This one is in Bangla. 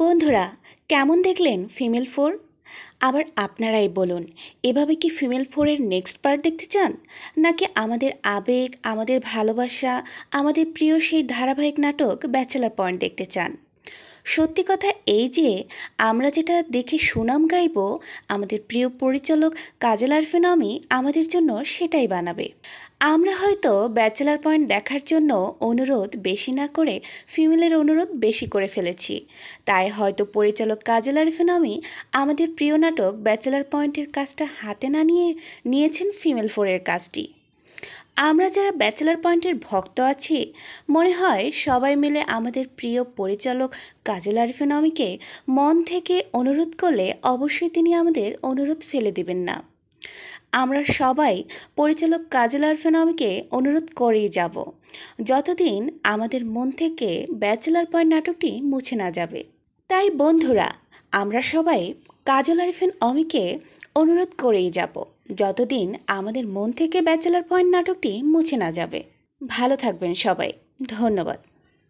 বন্ধুরা, কেমন দেখলেন ফিমেল 4? আবার আপনারাই বলুন, এভাবে কি ফিমেল 4-এর নেক্সট পার্ট দেখতে চান, নাকি আমাদের আবেগ, আমাদের ভালোবাসা, আমাদের প্রিয় সেই ধারাবাহিক নাটক ব্যাচেলার পয়েন্ট দেখতে চান? সত্যি কথা এই যে আমরা যেটা দেখে সুনাম গাইব, আমাদের প্রিয় পরিচালক কাজল আরফিন অমি আমাদের জন্য সেটাই বানাবে। আমরা হয়তো ব্যাচেলার পয়েন্ট দেখার জন্য অনুরোধ বেশি না করে ফিমেলের অনুরোধ বেশি করে ফেলেছি। তাই হয়তো পরিচালক কাজল আরফিন অমি আমাদের প্রিয় নাটক ব্যাচেলার পয়েন্টের কাজটা হাতে না নিয়েছেন ফিমেল 4-এর কাজটি। আমরা যারা ব্যাচেলার পয়েন্টের ভক্ত আছি, মনে হয় সবাই মিলে আমাদের প্রিয় পরিচালক কাজল আরফিন অমিকে মন থেকে অনুরোধ করলে অবশ্যই তিনি আমাদের অনুরোধ ফেলে দিবেন না। আমরা সবাই পরিচালক কাজল আরফিন অমিকে অনুরোধ করেই যাব, যতদিন আমাদের মন থেকে ব্যাচেলার পয়েন্ট নাটকটি মুছে না যাবে। তাই বন্ধুরা, আমরা সবাই কাজল আরফিন অমিকে অনুরোধ করেই যাব, যতদিন আমাদের মন থেকে ব্যাচেলার পয়েন্ট নাটকটি মুছে না যাবে। ভালো থাকবেন সবাই, ধন্যবাদ।